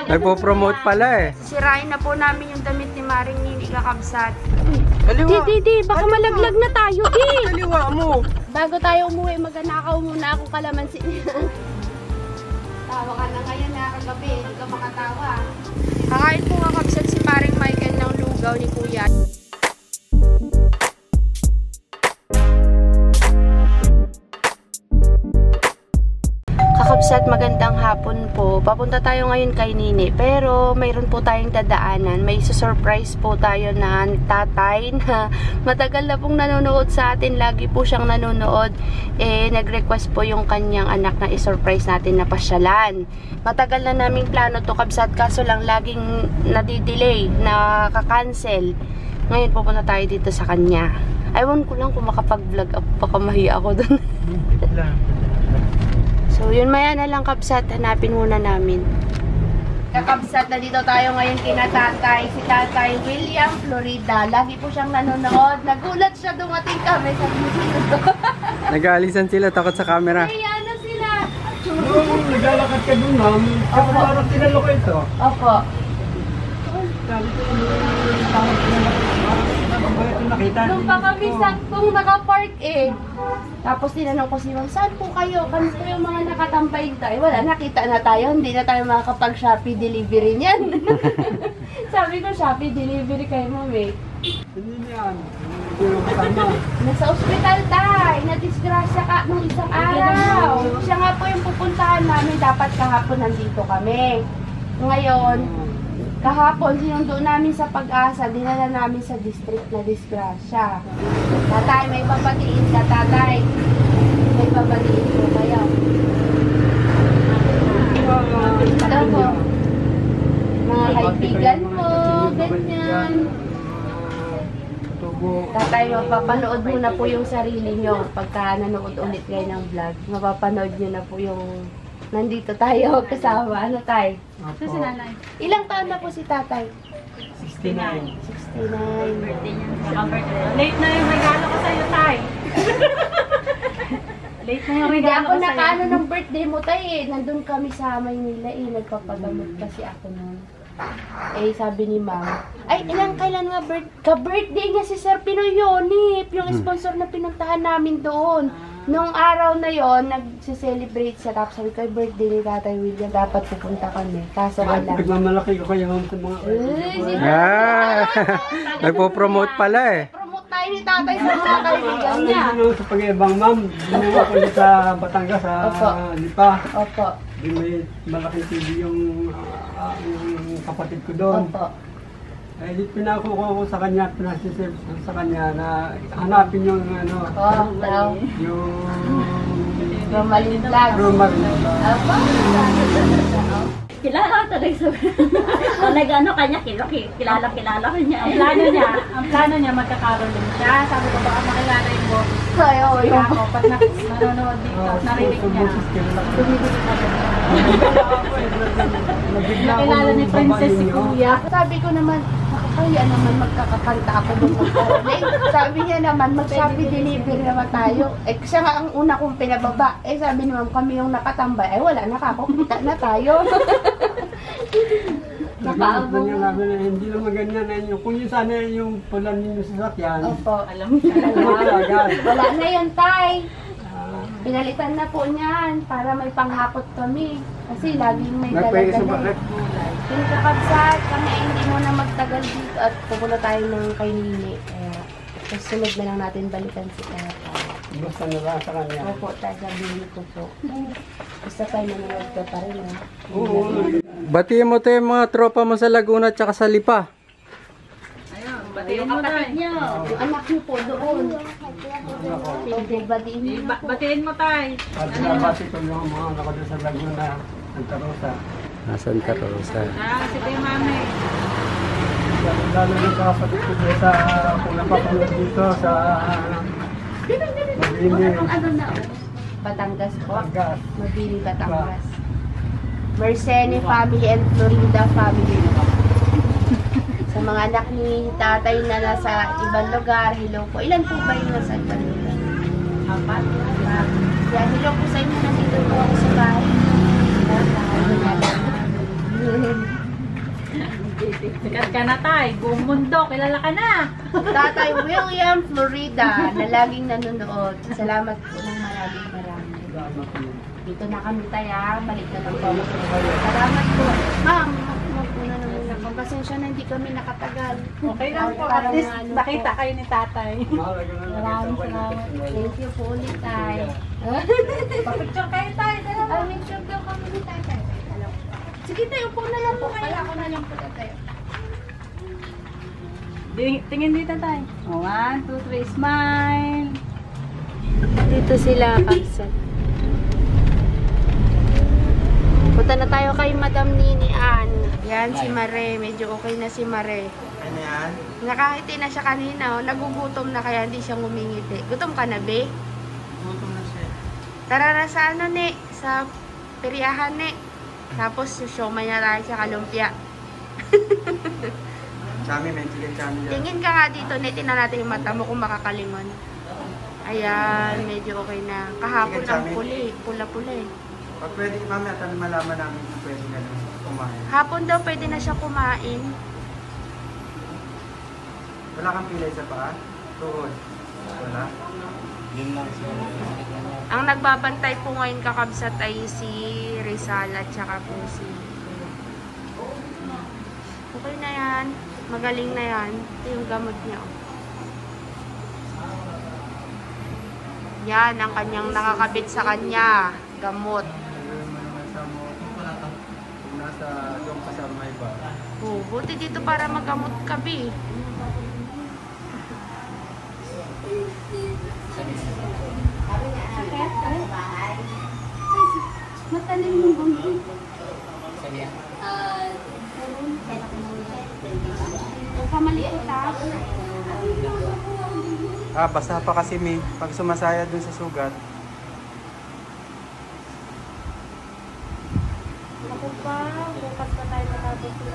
Nagpo-promote pala eh. Sirain na po namin yung damit ni Maring Nini kakabsat. Di, baka malaglag na tayo, di. Kaliwa mo. Bago tayo umuwi, magnakaw muna ako kalamansi. Tawa ka na ngayon na kagabi, hindi ka makatawa. Kakain po kakabsat si Maring Michael ng lugaw ni Kuya. Kakabsat, magandang hapon po. Papunta tayo ngayon kay Nini. Pero mayroon po tayong dadaanan. May surprise po tayo na tatay na matagal na pong nanonood sa atin. Lagi po siyang nanonood. Nag-request po yung kanyang anak na i-surprise natin na pasyalan. Matagal na naming plano to, kabsat. Kaso lang laging nadidelay, nakaka-cancel. Ngayon pupunta tayo dito sa kanya. Ewan ko lang kung makapag-vlog ako. Baka mahiya ako dun. So, yun maya na lang, kabsat. Hanapin muna namin. Kakabsat, na dito tayo ngayon kina tatay. Si tatay William Florida. Lagi po siyang nanonood. Nagulat siya, dumating kami. Sabi mo sino to? Nag-aalisan sila, takot sa camera. Ay, ano sila? Naglalakad ka dun, ma'am. Ako parang tinalo ko ito. Opo. Nung pa kami saktong nakapark eh. Tapos tinanong ko si ma'am, saan po kayo? Kami po yung mga nakatambay tayo. Wala, nakita na tayo. Hindi na tayo makakapag-Shopee delivery niyan. Sabi ko, Shopee delivery kayo, ma'am eh. Hindi yan. Nasa ospital tayo. Na-disgrasya ka nung isang araw. Siya nga po yung pupuntahan namin. Dapat kahapon nandito kami. Ngayon, kahapon, sinundo namin sa Pag-asa, dinala namin sa district na disgrasya. Tatay, may papatiin ka, tatay. May papatiin ko kayo. Ito po. Mga kaibigan mo, ganyan. Tatay, mapapanood mo na po yung sarili nyo. Pagka nanood ulit kayo ng vlog, mapapanood nyo na po yung nandito tayo kasama. Ano tay? Ito si nanay. Ilang taon na po si tatay? 69. 69. Birthday niya. Late na yung regalo ko sa'yo, tay. Late na yung Hindi regalo ako ko sa'yo. nakaano ng birthday mo tay eh. Nandun kami sa Maynila eh. Nagpapagamot kasi ako nun. Eh, sabi ni ma'am, ay, kailan nga ka-birthday niya si Sir Pinoy Yonip, yung sponsor na pinuntahan namin doon. Nung araw na yon nag-celebrate siya. Tapos sabi ko, birthday ni Tatay William, dapat pupunta kami. Kaso wala. Nagmamalaki ko kayo sa mga... Nagpo-promote pala eh. Promote tayo ni Tatay sa mga kaibigan niya. Sa pag-ibang ma'am, dito ako sa Batangas, sa Lipa. Opo. May malaking TV yung kapatid ko doon. Opo. Eh, pinako ko sa kanya, pinasisip sa kanya na hanapin yung ano, yung Romalyn Vlog. Opo. Kilala talaga sa... Nag-ano kanya, kilala ka niya. Ang plano niya, magkakaroon siya. Sabi ko, baka makilala yung boss. Kaya ko yun. Ako, pag nanonood dito, narinig niya. Tumibigit na rin. Nakilala ni Princess si Kuya. Sabi ko naman, nakakaya naman magkakakanta ako doon sa Caroline. Sabi niya naman, mag-Shopee delivery naman tayo. Eh, siya nga ang una kong pinababa. Eh, sabi naman, kami yung nakatambay. Eh, wala, nakakakita na tayo. Nakaabang niya namin na hindi naman ganyan na yun. Kung yun sana yung pulan ninyo sa sakyan. Opo. Alam mo siya. Wala na yun, tay. Pinalitan na po niyan para may panghakot kami. Kasi laging may dala-dala. Pinakabsat kami, hindi mo na magtagal dito at pupunta tayo ng kay Nini. Kaya sunod na lang natin balikan si Tatay. Basta na lang sa kanya. Opo, tayo sabihin ko po. Basta tayo nanonood ka pa rin. Oo. Batiin mo tayo yung mga tropa mo sa Laguna at sa Lipa. Batiin mo tayo. Yung anak niyo po doon. Hindi, batiin niyo po. Batiin mo tayo. At nabati ko yung mga nakado sa Laguna, Santa Rosa. Santa Rosa. Si Kuya Mami. Lalo yung kapatid ko dito sa kung napapanood dito sa Mabini. Ano na? Batangas po. Batangas. Mabini, Batangas. Merceni family and Florida family. Sa mga anak ni tatay na nasa ibang lugar, hello po. Ilan po ba yung nasa ibang lugar? 4. Yan, hello po sa inyo. Nandito po ako sa bahay. ka na, tay. Buong mundo, kilala ka na. Tatay William Florida na laging nanonood. Salamat po ng maraming. Salamat po. Dito na kami tayo. Balik na lang po. Salamat po. Ma'am, magpuna naman ako. Pasensya na hindi kami nakatagal. Okay lang po. At least nakita kayo ni tatay. Mahalaga na lang. Maraming salamat. Thank you po ulit tayo. Papicture kayo, tay. Ay, make sure daw kami ni tatay. Sige tayo, upo na lang po kayo. Ako na lang po tayo. Tingin dito, tay. 1, 2, 3, smile. Dito sila kapsat. Punta na tayo kay Madam Nini Ann. Yan si Mare. Medyo okay na si Mare. Ano yan? Nakahiti na siya kanina. Oh. Nagugutom na kaya hindi siya ngumingiti. Gutom ka na, be? Gutom na siya. Tara na sa ano, ne? Sa peryahan, ne? Tapos siomay na tayo sa kalumpia. Chami, may chicken chami dyan. Tingin ka nga dito, ne? Tingnan natin yung mata mo kung makakalingon. Ayan, medyo okay na. Kahapon ang puli. Pula-pula eh. Pag pwede, mami, at ano malaman namin kung pwede gano'n kumain. Hapon daw pwede na siya kumain. Wala kang pilay sa paa? Tuhod? Wala? Yun lang siya. Ang nagbabantay po ngayon kakabsat ay si Rizal at saka po si... Okay na yan. Magaling na yan. Ito yung gamot niya. Oh. Yan ang kanyang nakakabit sa kanya. Gamot. Kung nasa doon ka sa may ba? Oh, buti dito para magamot ka, Bi. Matalim yung bangko. Huwag ka maliit, ha? Basa pa kasi may pag sumasaya dun sa sugat. Ako pa, bukas pa tayo matapos dito.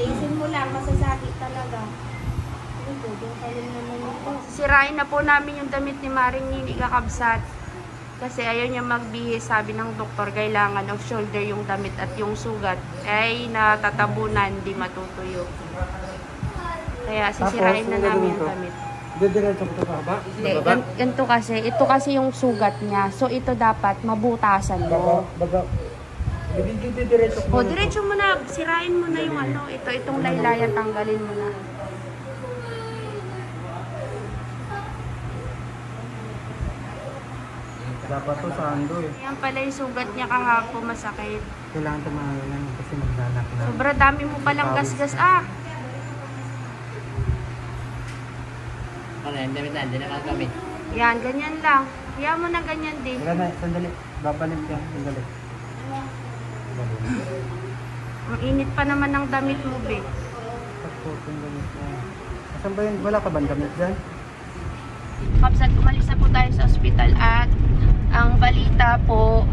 Isin mo lang, masasakit talaga. Ito, yung talim naman ito. Sirain na po namin yung damit ni Maring Nini kakabsat. Kasi ayaw niya magbihis, sabi ng doktor, kailangan of shoulder yung damit at yung sugat ay natatabunan, di matutuyo. Kaya sisirain na namin yung damit. Didiretso ko ito pa ba? Hindi, ganito kasi, ito kasi yung sugat niya. So ito dapat mabutasan mo. Baga. Didiretso ko. O, diretso mo na, sirain mo na yung ano, itong laylayan, tanggalin mo na. Dapat to sa ando eh. Yan pala yung sugat niya kahapon, masakit. Kailangan tumayo lang kasi maglalak lang. Sobra dami mo palang gasgas. Ah! Ano yan, damit na, hindi na kagamit. Yan, ganyan lang. Kaya mo na ganyan din. Wala na, sandali. Babalik ka, sandali. Ang init pa naman ng damit mo, be. Asan ba yun? Wala ka ba damit dyan? Kapsat, umalis na po tayo sa ospital at ang balita po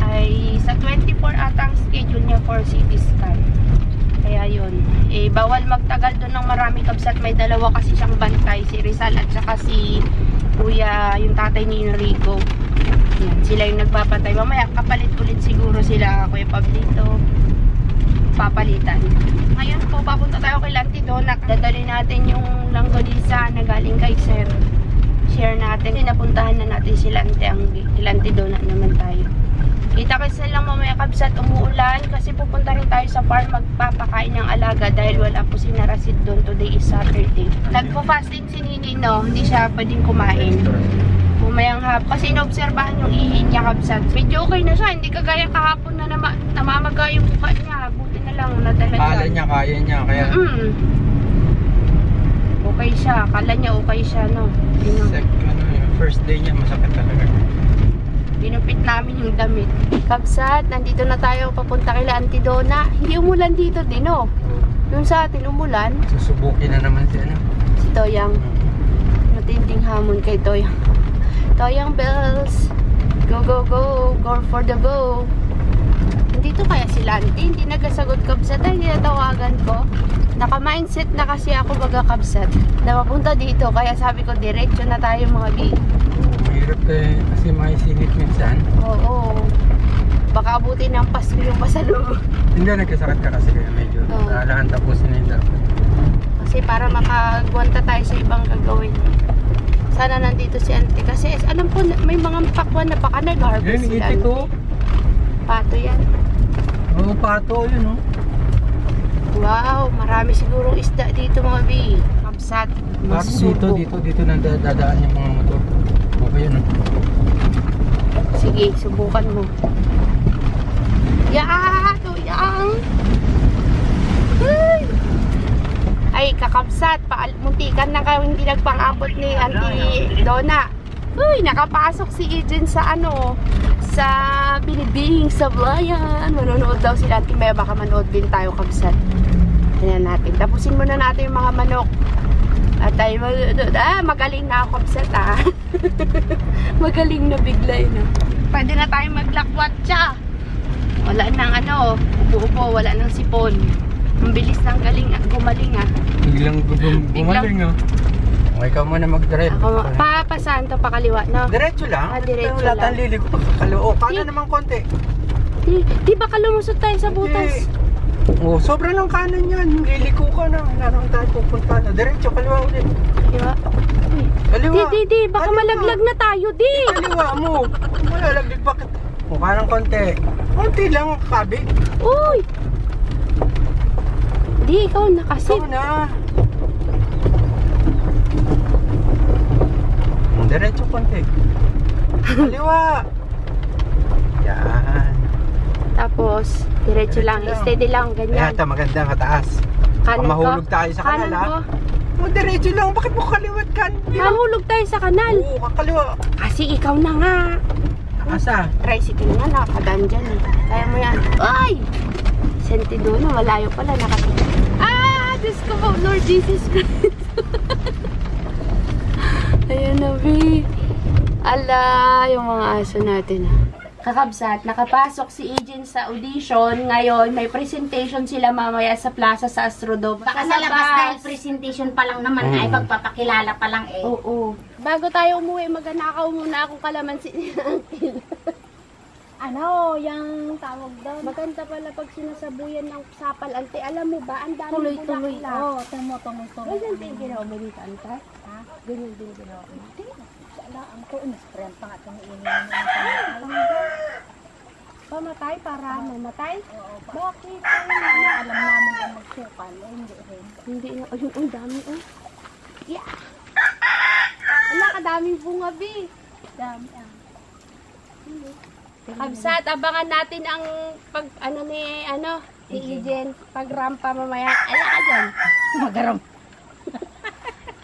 ay sa 24 atang schedule niya for CT scan. Kaya yun. Eh, bawal magtagal doon ng marami kapsat. May dalawa kasi siyang bantay. Si Rizal at saka si Kuya, yung tatay ni Enrico. Yan, sila yung nagpapatay. Mamaya kapalit ulit siguro sila, Kuya Pablito. Papalitan. Ngayon po, papunta tayo kay Lanti Donak. Dadali natin yung langgonisa na galing kay Sir. Share natin. Napuntahan na natin si Lanti Donak naman tayo. Kita kasi lang mamaya kabsat umuulan kasi pupunta rin tayo sa farm magpapakain ng alaga dahil wala po si Narasid doon. Today is Saturday. Nagpo-fasting si Nini, no? Hindi siya pwedeng kumain. Pumayang hapon. Kasi inobserbahan yung ihi niya kabsat. Medyo okay na siya. Hindi kagaya kahapon na namamaga yung mukha niya. Buti na lang nadalagan. Kala niya, kaya niya. Kaya okay siya. Kala niya okay siya, no? First day niya, masakit talaga. Binupit namin yung damit. Kabsat, nandito na tayo papunta kay Auntie Donna. Hindi umulan dito din, no? Yung sa atin umulan. Susubukin na naman si ano. Si Toyang. Matinding hamon kay Toyang. Toyang bells. Go, go, go. Go for the go. Nandito kaya si Lanti. Hindi nagasagot kabsat. Ay, natawagan ko. Naka-mindset na kasi ako baga kabsat. Napapunta dito. Kaya sabi ko, diretso na tayo mga big. Mahirap kasi may singit minsan. Oo. Baka abutin ng Pasko yung pasalubong. Hindi, nagkasakit ka kasi kaya medyo Oo. alahan tapusin na yung dapat. Kasi para makagwanta tayo sa ibang gagawin. Sana nandito si auntie. Kasi alam ko may mga pakwan na baka nag-harvest Yun, sila. itik ko. Pato yan. Oo, pato yun, oh. Wow, marami sigurong isda dito mga bi. Kabsat, masusubo. Dito na dadaan yung mga motor. Okay yun, oh. Sige, subukan mo. Tuyang! Ay, kakabsat, muntikan na kayo hindi nagpang-abot ni Auntie Donna. Uy, nakapasok si Ejen sa sa Binibing Sablayan. Manonood daw sila Auntie Maya, baka manood din tayo kabsat. Tingnan natin. Tapusin muna natin yung mga manok. At tayo magaling na ako kabsat magaling na bigla yun. Pwede na tayo maglakwat siya. Wala nang upo-upo, wala nang sipon. Ang bilis ng gumaling Biglang gumaling, oh. Okay, ikaw muna mag-drive. Saan to pa kaliwa, no? Diretso lang. Diretso Wala lang. tayong liliko pa kakaliwa. Oh, kanan naman konti. Di ba kalumusot tayo sa butas? Oh, sobra lang kanan yan. Liliko ka na. Naroon tayo pupunta na. Diretso, kaliwa ulit. Kaliwa? Kaliwa. Di. Baka Kaliwa. malaglag na tayo, di. Kaliwa mo. Malalaglag bakit? Mukha ng konti. Konti lang, kabig. Uy! Di, ikaw na kasi. Ikaw na. Diretso konti. Kaliwa. Yan. Tapos, diretso lang. Steady lang, ganyan. Ito, maganda nga taas. Kanan ko? Mahulog tayo sa kanal, Kanan ha? ko? Oh, diretso lang. Bakit mo kaliwat ka? Mahulog tayo sa kanal. Oo, kakaliwa. Kasi ikaw na nga. Asa? Tricycle nga, nakakadaan dyan eh. Kaya mo yan. Ay! Sentido na, malayo pala. Diyos ko po, Lord Jesus Christ. Ayan na, B. Ala, yung mga aso natin. Kakabsat, nakapasok si Ejen sa audition. Ngayon, may presentation sila mamaya sa plaza sa Astrodome. Baka sa labas dahil presentation pa lang naman ay pagpapakilala pa lang eh. Oo. Bago tayo umuwi, maganakaw muna akong kalamansi ni Uncle. Yung tawag doon? Maganda pala pag sinasabuyan ng sapal, Ante. Alam mo ba, ang dami Tuloy-tuloy. bulaklak. Oo, tuloy-tuloy. Ganyan din ginawa mo dito, Ante? Ha? Ganyan din ginawa mo. Wala, ang ko, in-spray pa nga itong iinin Pamatay para mamatay? Oo, Bakit? alam namin yung magsukal. Hindi rin. Hindi na. Ayun, ang dami, oh. Yeah! Wala, kadaming bunga, B. Dami Kabsat, abangan natin ang ni Ejen, pag-rampa mamaya. Ala ka dyan. Magaram.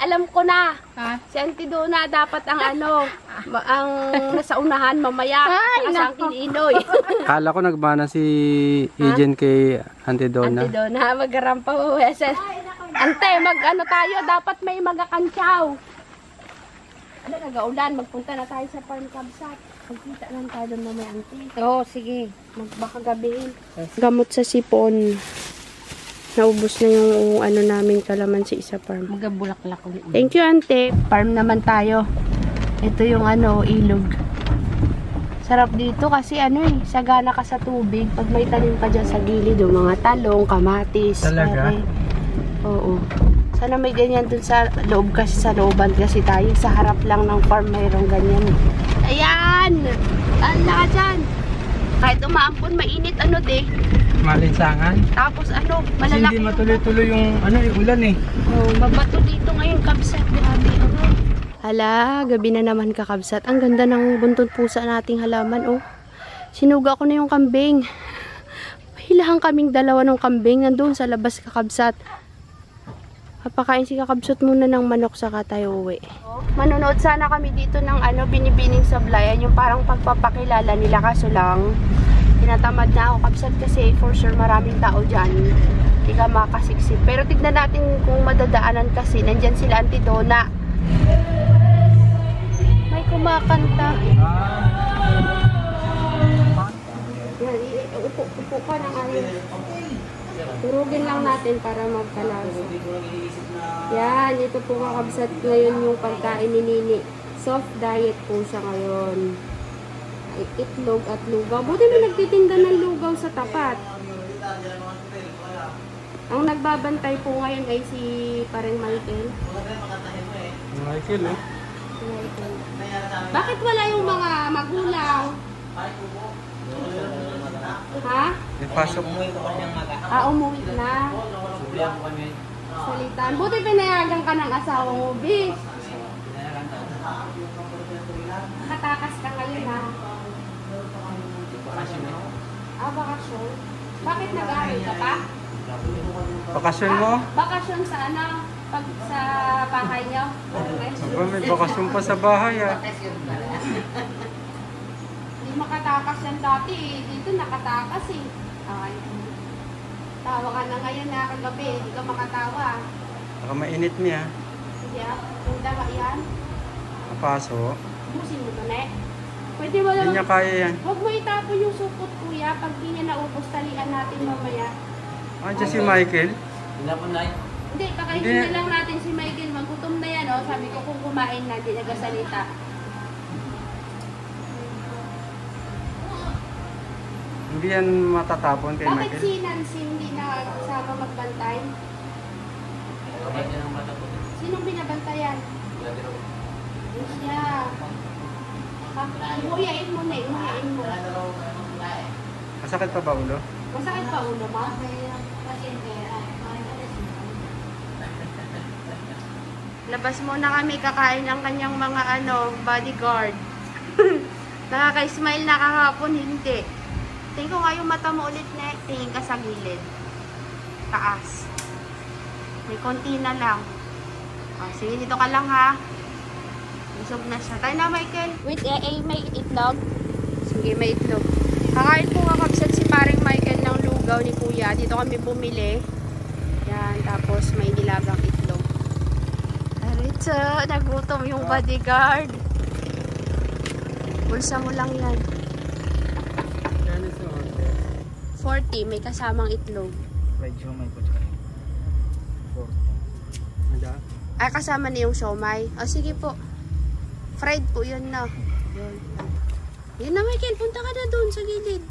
Alam ko na. Ha? Si Auntie Donna dapat ang ang nasa unahan mamaya. Saka ang Inoy. Kala ko nagmana si Ejen kay Auntie Donna. Auntie Donna, mag-rampa mamaya. Ante, tayo, dapat may magakantsaw. Nag-aulan, magpunta na tayo sa farm kabsat. Magkita lang tayo doon mamaya, Auntie. Oo, sige. Baka gabihin. Gamot sa sipon. Naubos na yung namin kalamansi sa farm. Magabulaklak ulit. Thank you, Ante. Farm naman tayo. Ito yung ilog. Sarap dito kasi sagana ka sa tubig. Pag may tanim ka dyan sa gilid, yung mga talong, kamatis. Talaga? Oo. Sana may ganyan dun sa loob kasi sa looban kasi tayo. Sa harap lang ng farm mayroong ganyan. Ayan! Ala ka dyan! Kahit umaampon, mainit Malinsangan. Tapos Kasi malalaki hindi matuloy-tuloy yung ulan eh. Oh, mabato dito ngayon, kabsat. Grabe, Hala, gabi na naman kakabsat. Ang ganda ng buntod pusa nating halaman, oh. Sinuga ko na yung kambing. Hilahan kaming dalawa ng kambing nandun sa labas kakabsat. Papakain si kakabsat muna ng manok saka tayo uwi. Manonood sana kami dito ng Binibining Sablayan, yung parang pagpapakilala nila kaso lang tinatamad na ako kabsat kasi for sure maraming tao dyan. Hindi ka makasiksik. Pero tignan natin kung madadaanan kasi nandyan sila Auntie Donna. May kumakanta. Yan, upo ka ng turugin lang natin para magkalasa. Yan, ito po kakabsat ngayon yung pagkain ni Nini. Soft diet po siya ngayon. itlog at lugaw. Buti may nagtitinda ng lugaw sa tapat. Ang nagbabantay po ngayon ay si Pareng Michael. Michael, eh. Si Michael. Bakit wala yung mga magulang? Ha? May pasok. Umuwi na. Salitan. Buti pinayagan ka ng asawa mo, bis. Nakatakas ka ngayon, ha? Bakasyon. Bakit nag-aaral ka pa? Bakasyon mo? Bakasyon sa ano? Pag sa bahay niyo? Aba, may bakasyon pa sa bahay ah. Hindi makatakas yan dati eh. Dito nakatakas eh. Okay. Tawa ka na ngayon na kagabi. Hindi ka makatawa. Baka mainit niya. Sige ah. Yung dawa yan. Kapaso. Busin mo to, ne? Pwede mo Hindi lang. niya kaya yan. Huwag mo itapon yung supot, kuya. Pag di niya naubos, talian natin mamaya. Andiyan si Michael. Hindi, pakainin Hindi. na lang natin si Michael. Magutom na yan, oh. Sabi ko kung kumain na, di nagasalita. Hindi yan matatapon kay Bakit Michael. si Nancy hindi nakasama magbantay? Sinong binabantayan? Yung siya. Umuyain mo na, umuyain mo. Masakit pa ba ulo? Masakit pa ulo mo? Labas muna kami, kakain ang kanyang mga bodyguard. Nakaka-smile na kahapon, hindi. Tingin ko nga yung mata mo ulit, ne. Tingin ka sa gilid. Taas. May konti na lang. Sige, dito ka lang ha. Busog na siya. Tayo na, Michael. Wait, may itlog? Sige, may itlog. Kakain po kakabsat si paring Michael ng lugaw ni Kuya. Dito kami bumili. Yan, tapos may nilagang itlog. Aritso, nagutom yung bodyguard. Bulsa mo lang yan. 40, may kasamang itlog. Fried siomay po. Ay, kasama na yung siomay. O, sige po. Fried po yun na. Yun na, Michael. Punta ka na doon sa gilid.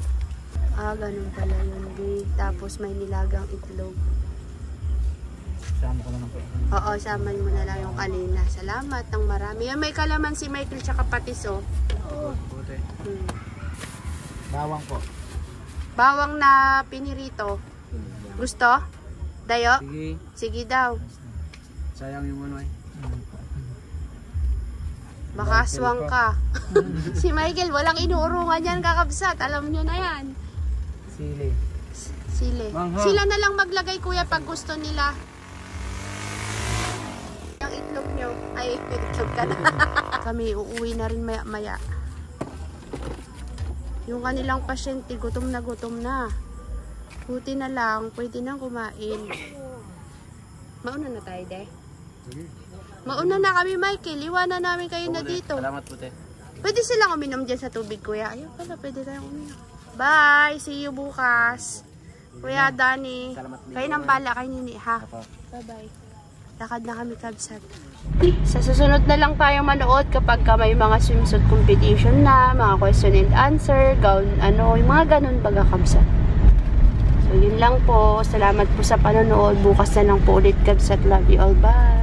Ganun pala yun, babe. Tapos may nilagang itlog. Sama ko na ng po. Oo, sama mo na lang yung kanina. Salamat ng marami. Yan, may kalaman si Michael tsaka patis, oh. Puti. Bawang po. Bawang na pinirito. Gusto? Dayo? Sige. Sige daw. Sayang yung ano eh. Baka aswang ka. Si Michael, walang inuurungan yan, kakabsat. Alam nyo na yan. Sili. Sili. Mangha. Sila na lang maglagay, kuya, pag gusto nila. Yung itlog nyo. Ay, itlog ka na. Kami, uuwi na rin maya-maya. Yung kanilang pasyente, gutom na. Buti na lang, pwede nang kumain. Mauna na tayo, de. Mauna na kami, Michael. Iwanan namin kayo na dito. Salamat po, te. Pwede silang uminom dyan sa tubig, kuya. Ayun pala, pwede tayong uminom. Bye! See you bukas. Kuya Danny. Kayo nang bala kay Nini, ha? Bye-bye. Lakad na kami, kabsat. Sa susunod na lang tayo manood kapag may mga swimsuit competition na, mga question and answer, gown, yung mga ganun baga, kabsat. So, yun lang po. Salamat po sa panonood. Bukas na lang po ulit, kabsat. Love you all. Bye!